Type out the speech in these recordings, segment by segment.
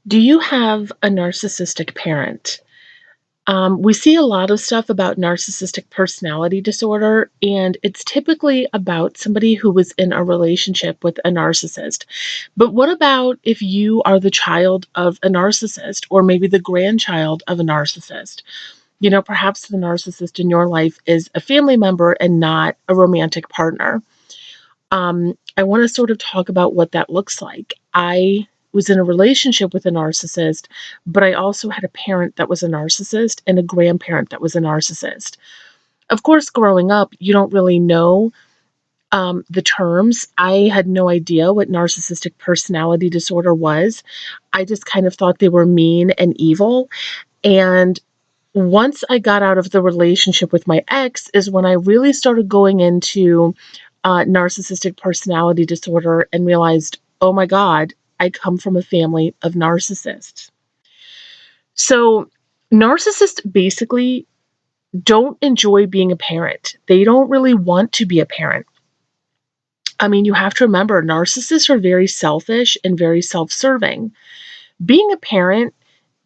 Do you have a narcissistic parent? We see a lot of stuff about narcissistic personality disorder, and it's typically about somebody who was in a relationship with a narcissist. But what about if you are the child of a narcissist, or maybe the grandchild of a narcissist? Perhaps the narcissist in your life is a family member and not a romantic partner. I want to sort of talk about what that looks like. I was in a relationship with a narcissist, but I also had a parent that was a narcissist and a grandparent that was a narcissist. Of course, growing up, you don't really know the terms. I had no idea what narcissistic personality disorder was. I just kind of thought they were mean and evil. And once I got out of the relationship with my ex, is when I really started going into narcissistic personality disorder and realized, oh my God, I come from a family of narcissists. So, narcissists basically don't enjoy being a parent. They don't really want to be a parent. I mean, you have to remember, narcissists are very selfish and very self serving. Being a parent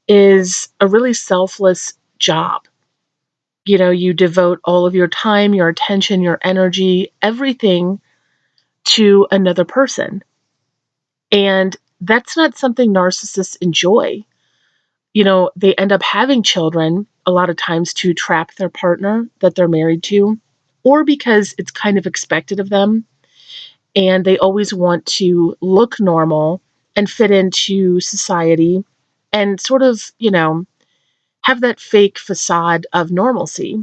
is a really selfless job. You devote all of your time, your attention, your energy, everything to another person. And that's not something narcissists enjoy. They end up having children a lot of times to trap their partner that they're married to, or because it's kind of expected of them. And they always want to look normal and fit into society and sort of, have that fake facade of normalcy.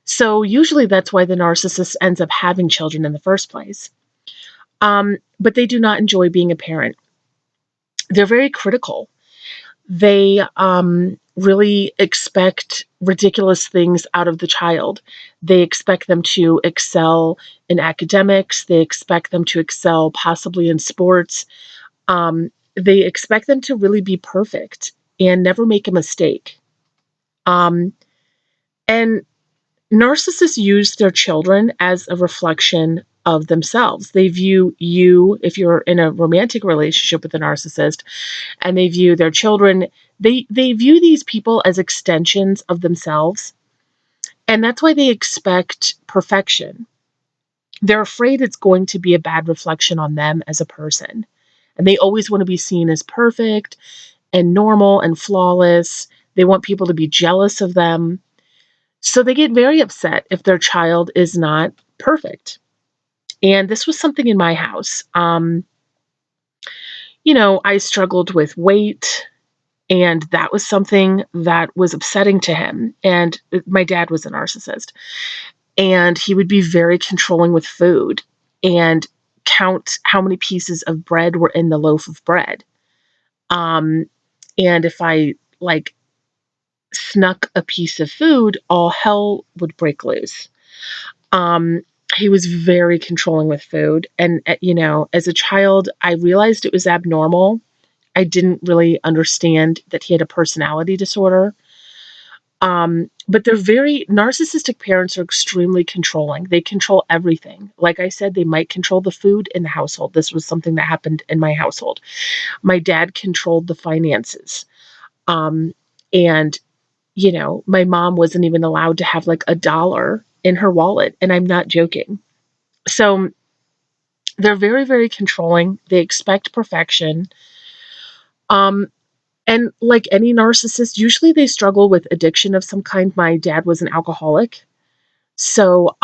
So usually that's why the narcissist ends up having children in the first place. But they do not enjoy being a parent. They're very critical. They really expect ridiculous things out of the child. They expect them to excel in academics. They expect them to excel possibly in sports. They expect them to really be perfect and never make a mistake. Um, and narcissists use their children as a reflection of themselves. They view you, if you're in a romantic relationship with a narcissist, and they view their children, they view these people as extensions of themselves. And that's why they expect perfection. They're afraid it's going to be a bad reflection on them as a person. And they always want to be seen as perfect and normal and flawless. They want people to be jealous of them. So they get very upset if their child is not perfect. And this was something in my house. I struggled with weight, and that was something that was upsetting to him. And my dad was a narcissist, and he would be very controlling with food and count how many pieces of bread were in the loaf of bread. Um, and if I snuck a piece of food, all hell would break loose. Um, he was very controlling with food. And, as a child, I realized it was abnormal. I didn't really understand that he had a personality disorder. But they're very narcissistic parents are extremely controlling. They control everything. Like I said, they might control the food in the household. This was something that happened in my household. My dad controlled the finances. And my mom wasn't even allowed to have like a dollar in her wallet. And I'm not joking. So they're very, very controlling. They expect perfection. Um, and like any narcissist, usually they struggle with addiction of some kind. My dad was an alcoholic. So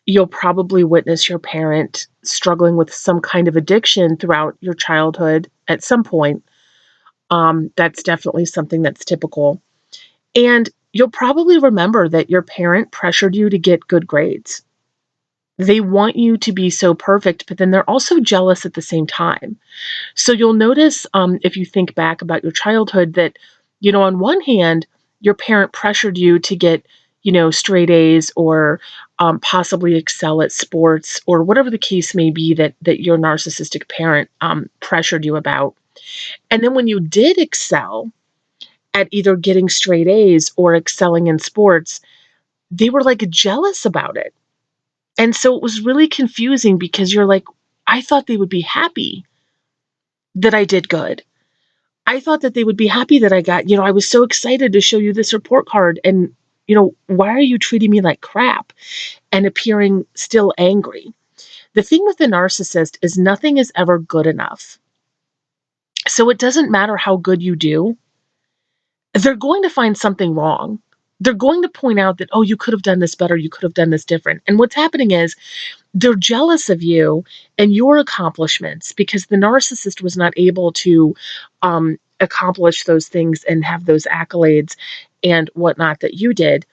you'll probably witness your parent struggling with some kind of addiction throughout your childhood at some point. That's definitely something that's typical. And you'll probably remember that your parent pressured you to get good grades. They want you to be so perfect, but then they're also jealous at the same time. So you'll notice if you think back about your childhood that, on one hand, your parent pressured you to get, straight A's or possibly excel at sports or whatever the case may be that your narcissistic parent pressured you about. And then when you did excel at either getting straight A's or excelling in sports, they were like jealous about it. And so it was really confusing because you're like, I thought they would be happy that I did good. I thought that they would be happy that I was so excited to show you this report card. And, why are you treating me like crap and appearing still angry? The thing with the narcissist is nothing is ever good enough. So it doesn't matter how good you do, they're going to find something wrong. They're going to point out that, oh, you could have done this better, you could have done this different. And what's happening is they're jealous of you and your accomplishments because the narcissist was not able to accomplish those things and have those accolades and whatnot that you did.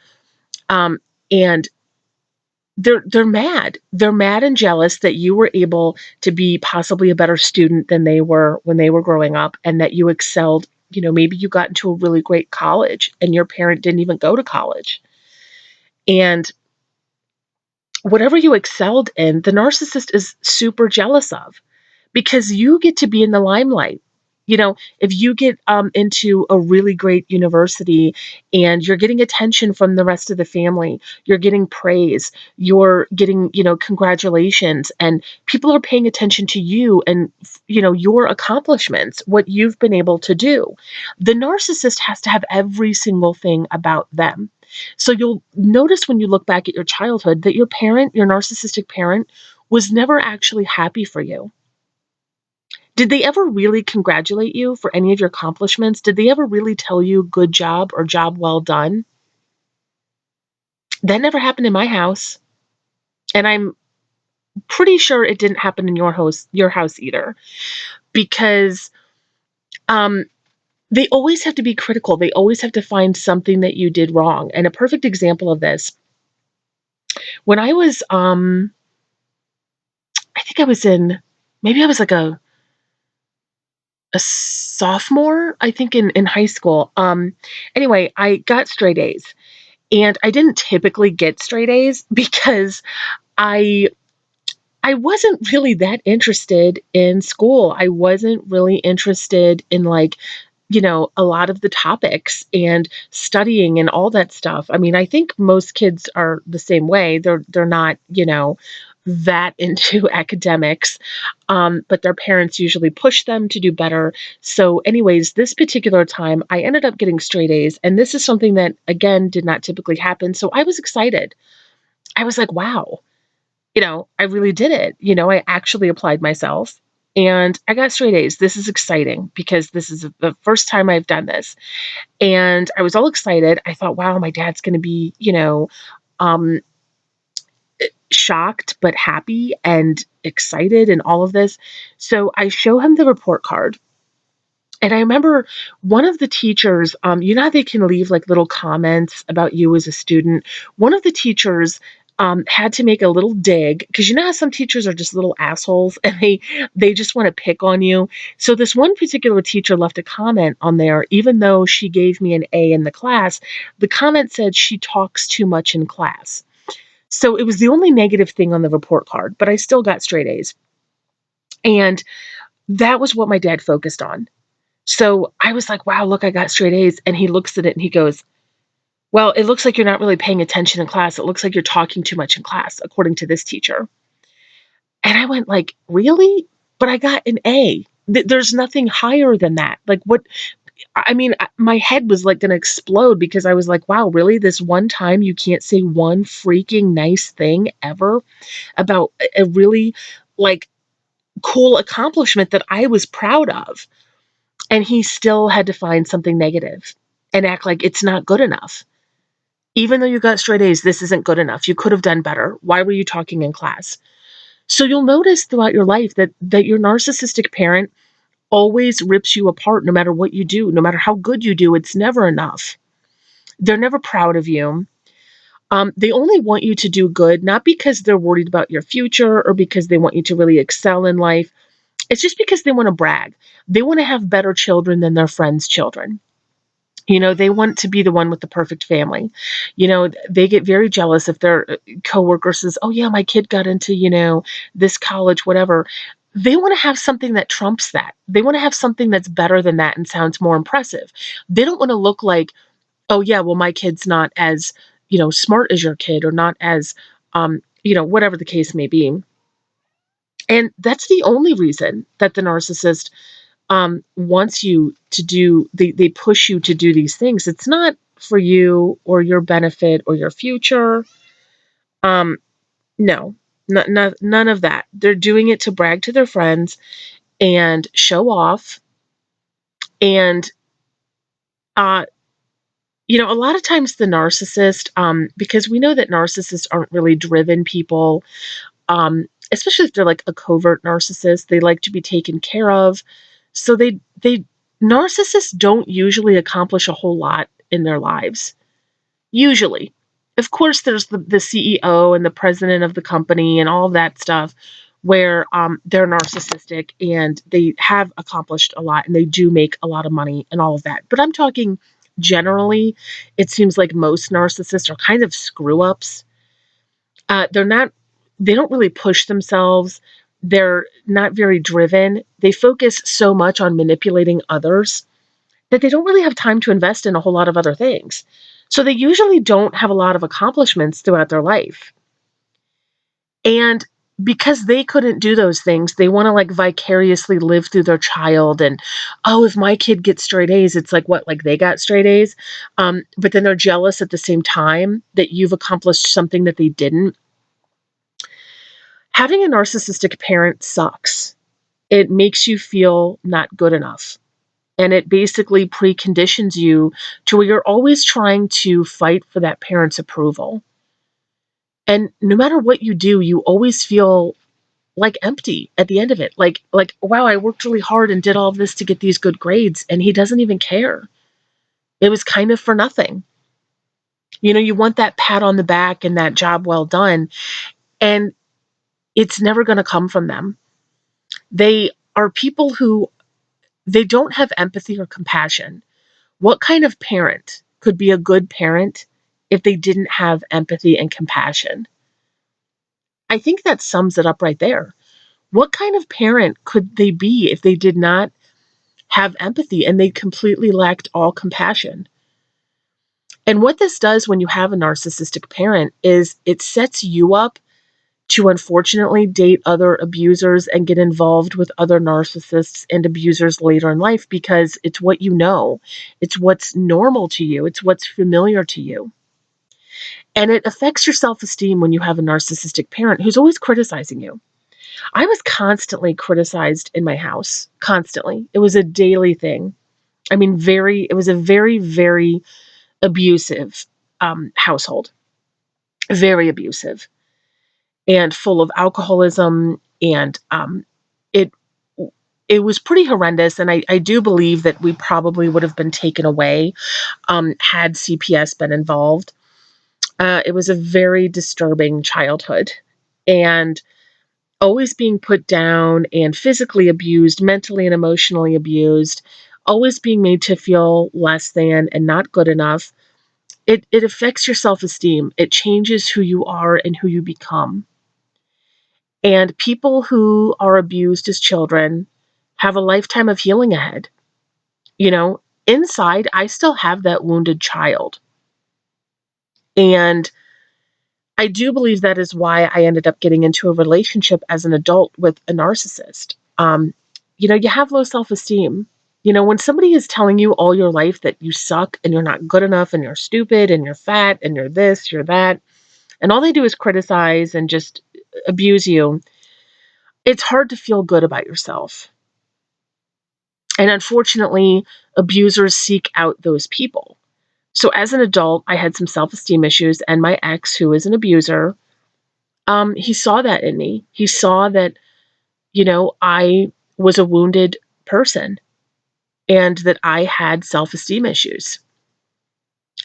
And they're mad. They're mad and jealous that you were able to be possibly a better student than they were when they were growing up, and that you excelled. Maybe you got into a really great college and your parent didn't even go to college. And whatever you excelled in, the narcissist is super jealous of because you get to be in the limelight. If you get into a really great university and you're getting attention from the rest of the family, you're getting praise, you're getting, congratulations, and people are paying attention to you and, your accomplishments, what you've been able to do. The narcissist has to have every single thing about them. So you'll notice when you look back at your childhood that your parent, your narcissistic parent, was never actually happy for you. Did they ever really congratulate you for any of your accomplishments? Did they ever really tell you good job or job well done? That never happened in my house. And I'm pretty sure it didn't happen in your house either. Because they always have to be critical. They always have to find something that you did wrong. And a perfect example of this, when I was I think I was maybe I was like a sophomore, I think in high school. Anyway, I got straight A's. And I didn't typically get straight A's because I I wasn't really that interested in school. I wasn't really interested in a lot of the topics and studying and all that stuff. I mean, I think most kids are the same way. They're not, that into academics, but their parents usually push them to do better. So, anyways, this particular time, I ended up getting straight A's, and this is something that again did not typically happen. So I was excited. I was like, wow, I really did it. I actually applied myself and I got straight A's. This is exciting because this is the first time I've done this. And I was all excited. I thought, wow, my dad's going to be, um, shocked, but happy and excited and all of this. So I show him the report card. And I remember one of the teachers, how they can leave like little comments about you as a student. One of the teachers had to make a little dig because you know how some teachers are just little assholes and they just want to pick on you. So this one particular teacher left a comment on there, even though she gave me an A in the class. The comment said she talks too much in class. So it was the only negative thing on the report card, but I still got straight A's. And that was what my dad focused on. So I was like, wow, look, I got straight A's. And he looks at it and he goes, well, it looks like you're not really paying attention in class. It looks like you're talking too much in class, according to this teacher. And I went like, really? But I got an A. There's nothing higher than that. Like what? I mean, my head was like going to explode because I was like, wow, really? This one time you can't say one freaking nice thing ever about a really like cool accomplishment that I was proud of. And he still had to find something negative and act like it's not good enough. Even though you got straight A's, this isn't good enough. You could have done better. Why were you talking in class? So you'll notice throughout your life that your narcissistic parent always rips you apart no matter what you do, no matter how good you do. It's never enough. They're never proud of you. They only want you to do good, not because they're worried about your future or because they want you to really excel in life. It's just because they want to brag. They want to have better children than their friends' children. They want to be the one with the perfect family. They get very jealous if their coworker says, oh yeah, my kid got into, this college, whatever. They want to have something that trumps that. They want to have something that's better than that and sounds more impressive. They don't want to look like, oh yeah, well, my kid's not as, smart as your kid or not as, whatever the case may be. And that's the only reason that the narcissist wants you to do, they push you to do these things. It's not for you or your benefit or your future. Um, no, none of that. They're doing it to brag to their friends and show off. And, uh, a lot of times the narcissist, because we know that narcissists aren't really driven people, especially if they're like a covert narcissist, they like to be taken care of. So they narcissists don't usually accomplish a whole lot in their lives. Usually. Of course, there's the CEO and the president of the company and all of that stuff where they're narcissistic and they have accomplished a lot and they do make a lot of money and all of that. But I'm talking generally, it seems like most narcissists are kind of screw ups. They're not, they don't really push themselves. They're not very driven. They focus so much on manipulating others that they don't really have time to invest in a whole lot of other things. So they usually don't have a lot of accomplishments throughout their life. And because they couldn't do those things, they want to like vicariously live through their child. And, oh, if my kid gets straight A's, it's like what, like they got straight A's. But then they're jealous at the same time that you've accomplished something that they didn't. Having a narcissistic parent sucks. It makes you feel not good enough. And it basically preconditions you to where you're always trying to fight for that parent's approval. And no matter what you do, you always feel like empty at the end of it. Like, wow, I worked really hard and did all of this to get these good grades, and he doesn't even care. It was kind of for nothing. You want that pat on the back and that job well done, and it's never going to come from them. They are people who they don't have empathy or compassion. What kind of parent could be a good parent if they didn't have empathy and compassion? I think that sums it up right there. What kind of parent could they be if they did not have empathy and they completely lacked all compassion? And what this does when you have a narcissistic parent is it sets you up to unfortunately date other abusers and get involved with other narcissists and abusers later in life because it's what you know. It's what's normal to you. It's what's familiar to you. And it affects your self-esteem when you have a narcissistic parent who's always criticizing you. I was constantly criticized in my house, constantly. It was a daily thing. I mean, it was a very, very abusive household, very abusive and full of alcoholism. And it it was pretty horrendous. And I do believe that we probably would have been taken away had CPS been involved. It was a very disturbing childhood. And always being put down and physically abused, mentally and emotionally abused, always being made to feel less than and not good enough, it affects your self-esteem. It changes who you are and who you become. And people who are abused as children have a lifetime of healing ahead. Inside, I still have that wounded child. And I do believe that is why I ended up getting into a relationship as an adult with a narcissist. You have low self-esteem. When somebody is telling you all your life that you suck and you're not good enough and you're stupid and you're fat and you're this, you're that, and all they do is criticize and just abuse you, it's hard to feel good about yourself. And unfortunately, abusers seek out those people. So as an adult, I had some self-esteem issues, and my ex, who is an abuser, he saw that in me. He saw that, I was a wounded person and that I had self-esteem issues.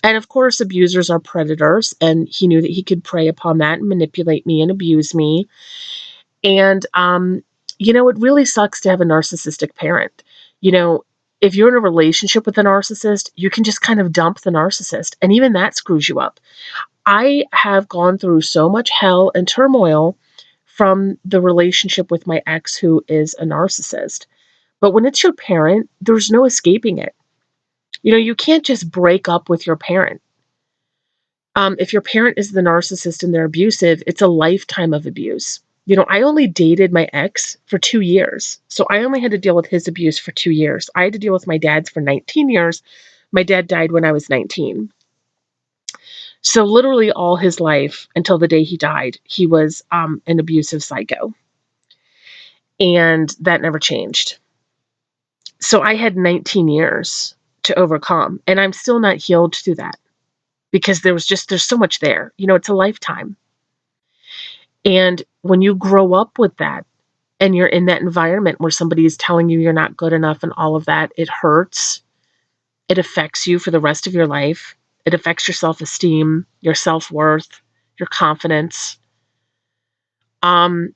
And of course, abusers are predators, and he knew that he could prey upon that and manipulate me and abuse me. And, it really sucks to have a narcissistic parent. If you're in a relationship with a narcissist, you can just kind of dump the narcissist, and even that screws you up. I have gone through so much hell and turmoil from the relationship with my ex, who is a narcissist. But when it's your parent, there's no escaping it. You can't just break up with your parent. If your parent is the narcissist and they're abusive, it's a lifetime of abuse. I only dated my ex for 2 years. So I only had to deal with his abuse for 2 years. I had to deal with my dad's for 19 years. My dad died when I was 19. So literally all his life until the day he died, he was an abusive psycho. And that never changed. So I had 19 years to overcome, and I'm still not healed through that because there's so much there. It's a lifetime. And when you grow up with that and you're in that environment where somebody is telling you you're not good enough and all of that, it hurts. It affects you for the rest of your life. It affects your self-esteem, your self-worth, your confidence. And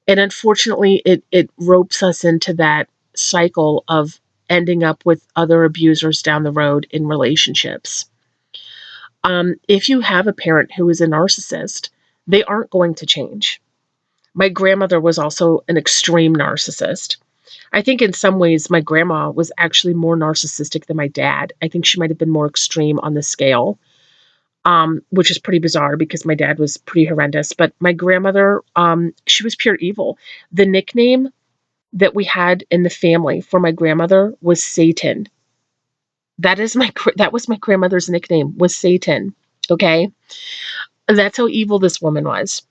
unfortunately, it ropes us into that cycle of ending up with other abusers down the road in relationships. If you have a parent who is a narcissist, they aren't going to change. My grandmother was also an extreme narcissist. I think in some ways my grandma was actually more narcissistic than my dad. I think she might have been more extreme on the scale, which is pretty bizarre because my dad was pretty horrendous. But my grandmother, she was pure evil. The nickname that we had in the family for my grandmother was Satan. That was my grandmother's nickname, was Satan. Okay? That's how evil this woman was.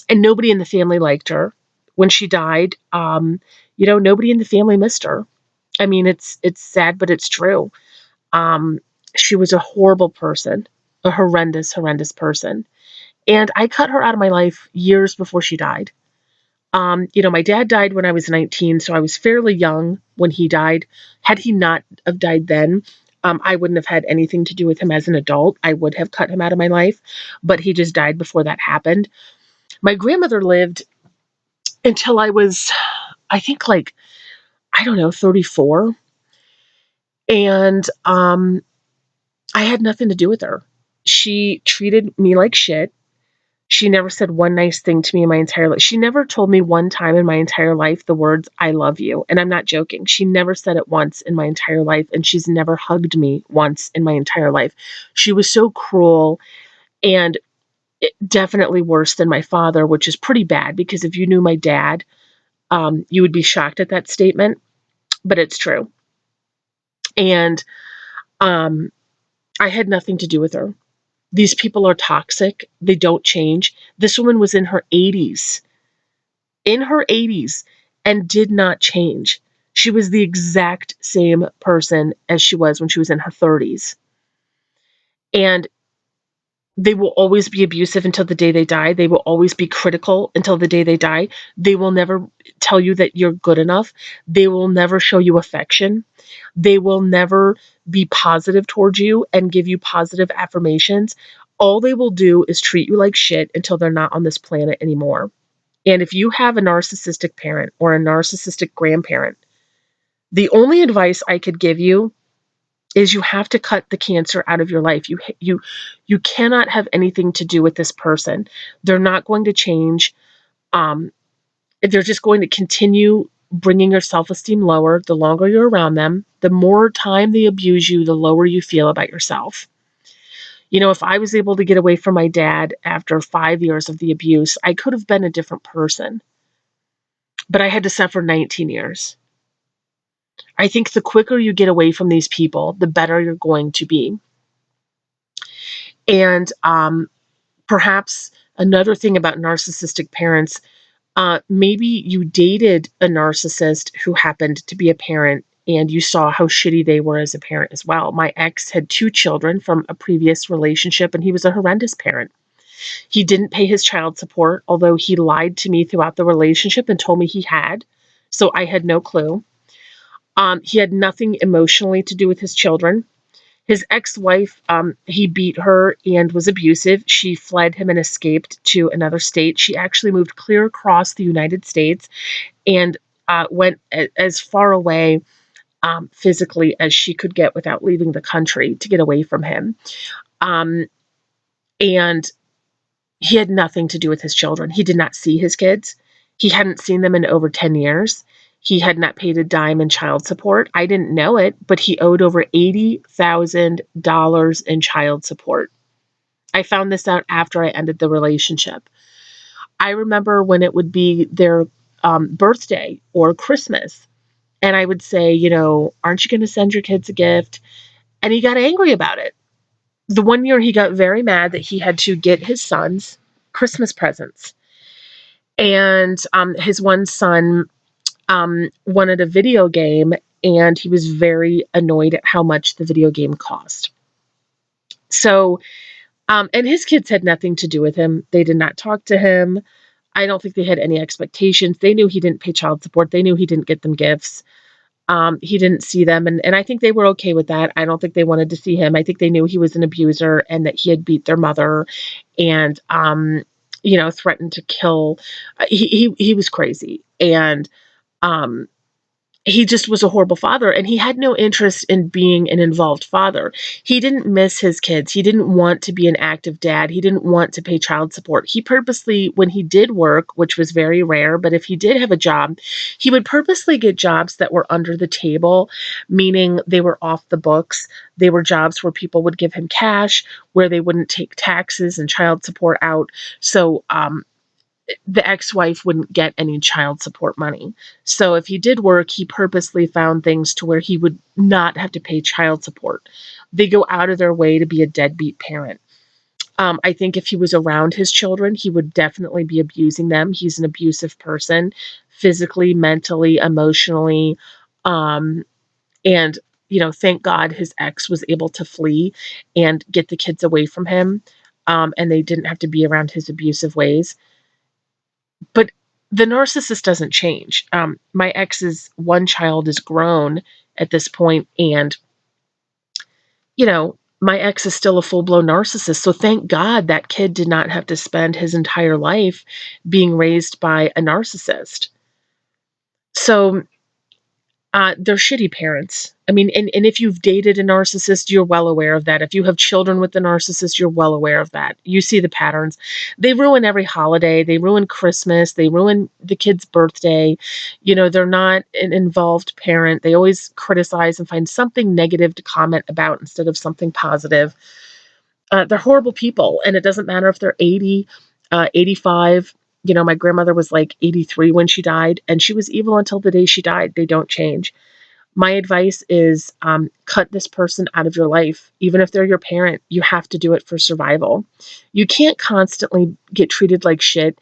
And nobody in the family liked her. When she died, nobody in the family missed her. I mean, it's sad, but it's true. Um, she was a horrible person, a horrendous, horrendous person. And I cut her out of my life years before she died. My dad died when I was 19, so I was fairly young when he died. Had he not have died then, I wouldn't have had anything to do with him as an adult. I would have cut him out of my life, but he just died before that happened. My grandmother lived until I was, I think, like, I don't know, 34. And I had nothing to do with her. She treated me like shit. She never said one nice thing to me in my entire life. She never told me one time in my entire life the words, I love you. And I'm not joking. She never said it once in my entire life. And she's never hugged me once in my entire life. She was so cruel and definitely worse than my father, which is pretty bad because if you knew my dad, you would be shocked at that statement, but it's true. And I had nothing to do with her. These people are toxic. They don't change. This woman was in her 80s, and did not change. She was the exact same person as she was when she was in her 30s. And they will always be abusive until the day they die. They will always be critical until the day they die. They will never tell you that you're good enough. They will never show you affection. They will never be positive towards you and give you positive affirmations. All they will do is treat you like shit until they're not on this planet anymore. And if you have a narcissistic parent or a narcissistic grandparent, the only advice I could give you is you have to cut the cancer out of your life. You cannot have anything to do with this person. They're not going to change. They're just going to continue bringing your self-esteem lower. The longer you're around them, the more time they abuse you, the lower you feel about yourself. If I was able to get away from my dad after 5 years of the abuse, I could have been a different person. But I had to suffer 19 years. I think the quicker you get away from these people, the better you're going to be. And perhaps another thing about narcissistic parents, maybe you dated a narcissist who happened to be a parent and you saw how shitty they were as a parent as well. My ex had 2 children from a previous relationship, and he was a horrendous parent. He didn't pay his child support, although he lied to me throughout the relationship and told me he had. So I had no clue. He had nothing emotionally to do with his children. His ex-wife, he beat her and was abusive. She fled him and escaped to another state. She actually moved clear across the United States and went as far away physically as she could get without leaving the country to get away from him. And he had nothing to do with his children. He did not see his kids. He hadn't seen them in over 10 years. He had not paid a dime in child support. I didn't know it, but he owed over $80,000 in child support. I found this out after I ended the relationship. I remember when it would be their birthday or Christmas, and I would say, aren't you going to send your kids a gift? And he got angry about it. The one year he got very mad that he had to get his sons Christmas presents. And his one son wanted a video game, and he was very annoyed at how much the video game cost. So, and his kids had nothing to do with him. They did not talk to him. I don't think they had any expectations. They knew he didn't pay child support. They knew he didn't get them gifts. He didn't see them. And I think they were okay with that. I don't think they wanted to see him. I think they knew he was an abuser and that he had beat their mother and, threatened to kill. He was crazy. And, um, he just was a horrible father, and he had no interest in being an involved father. He didn't miss his kids. He didn't want to be an active dad. He didn't want to pay child support. He purposely, when he did work, which was very rare, but if he did have a job, he would purposely get jobs that were under the table, meaning they were off the books. They were jobs where people would give him cash, where they wouldn't take taxes and child support out. So, the ex-wife wouldn't get any child support money. So if he did work, he purposely found things to where he would not have to pay child support. They go out of their way to be a deadbeat parent. I think if he was around his children, he would definitely be abusing them. He's an abusive person, physically, mentally, emotionally. And, thank God his ex was able to flee and get the kids away from him. And they didn't have to be around his abusive ways. But the narcissist doesn't change. My ex's one child is grown at this point, and my ex is still a full-blown narcissist. So thank God that kid did not have to spend his entire life being raised by a narcissist. So they're shitty parents. I mean, and if you've dated a narcissist, you're well aware of that. If you have children with the narcissist, you're well aware of that. You see the patterns. They ruin every holiday. They ruin Christmas. They ruin the kid's birthday. They're not an involved parent. They always criticize and find something negative to comment about instead of something positive. They're horrible people, and it doesn't matter if they're 80, 85. My grandmother was like 83 when she died, and she was evil until the day she died. They don't change. My advice is cut this person out of your life. Even if they're your parent, you have to do it for survival. You can't constantly get treated like shit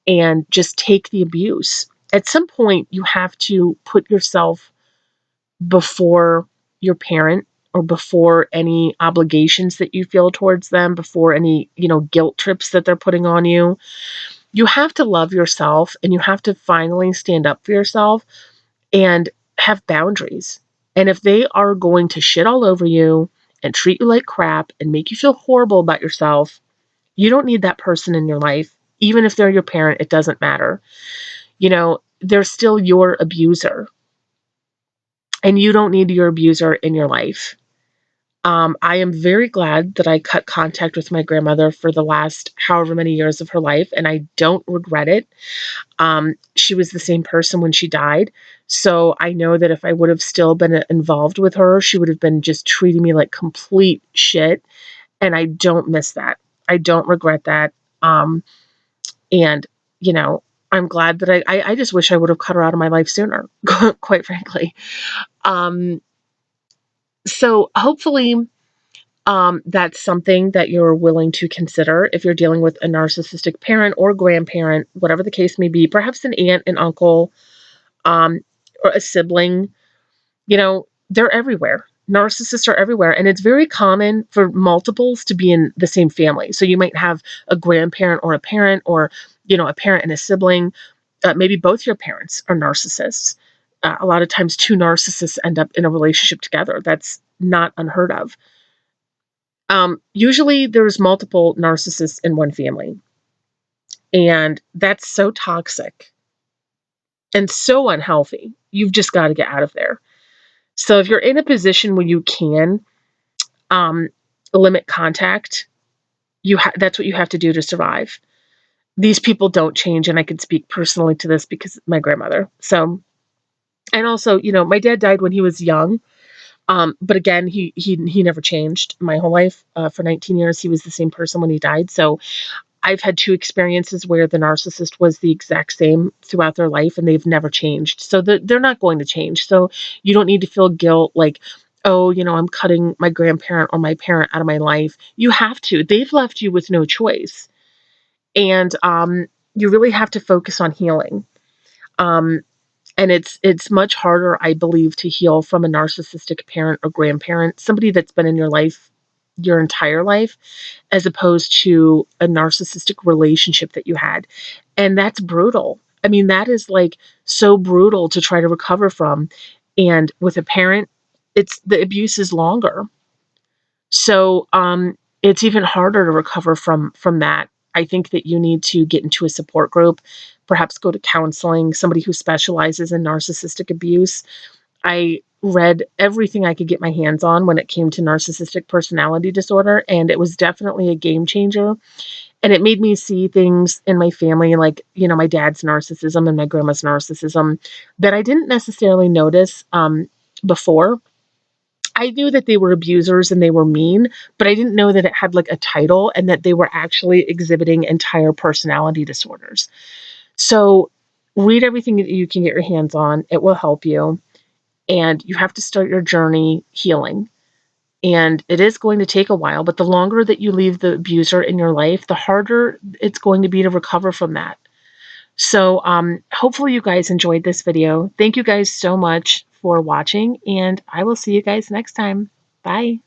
and just take the abuse. At some point, you have to put yourself before your parent or before any obligations that you feel towards them, before any, guilt trips that they're putting on you. You have to love yourself, and you have to finally stand up for yourself and have boundaries. And if they are going to shit all over you and treat you like crap and make you feel horrible about yourself, you don't need that person in your life. Even if they're your parent, it doesn't matter. They're still your abuser. And you don't need your abuser in your life. I am very glad that I cut contact with my grandmother for the last however many years of her life, and I don't regret it. She was the same person when she died, so I know that if I would have still been involved with her, she would have been just treating me like complete shit, and I don't miss that. I don't regret that. And, I'm glad that I just wish I would have cut her out of my life sooner, quite frankly. So hopefully that's something that you're willing to consider if you're dealing with a narcissistic parent or grandparent, whatever the case may be, perhaps an aunt, an uncle, or a sibling. They're everywhere. Narcissists are everywhere. And it's very common for multiples to be in the same family. So you might have a grandparent or a parent or, a parent and a sibling. Maybe both your parents are narcissists. A lot of times two narcissists end up in a relationship together. That's not unheard of. Usually there's multiple narcissists in one family. And that's so toxic and so unhealthy. You've just got to get out of there. So if you're in a position where you can limit contact, that's what you have to do to survive. These people don't change, and I can speak personally to this because my grandmother. So, and also, my dad died when he was young. But again, he never changed my whole life. For 19 years, he was the same person when he died. So I've had two experiences where the narcissist was the exact same throughout their life and they've never changed. So they're not going to change. So you don't need to feel guilt like, oh, I'm cutting my grandparent or my parent out of my life. You have to. They've left you with no choice. And you really have to focus on healing. Um, and it's much harder, I believe, to heal from a narcissistic parent or grandparent, somebody that's been in your life your entire life, as opposed to a narcissistic relationship that you had. And that's brutal. I mean, that is like so brutal to try to recover from. And with a parent, it's the abuse is longer. So it's even harder to recover from that. I think that you need to get into a support group, perhaps go to counseling, somebody who specializes in narcissistic abuse. I read everything I could get my hands on when it came to narcissistic personality disorder, and it was definitely a game changer. And it made me see things in my family, like, my dad's narcissism and my grandma's narcissism, that I didn't necessarily notice before. I knew that they were abusers and they were mean, but I didn't know that it had like a title and that they were actually exhibiting entire personality disorders. So read everything that you can get your hands on. It will help you. And you have to start your journey healing. And it is going to take a while, but the longer that you leave the abuser in your life, the harder it's going to be to recover from that. So hopefully you guys enjoyed this video. Thank you guys so much for watching, and I will see you guys next time. Bye.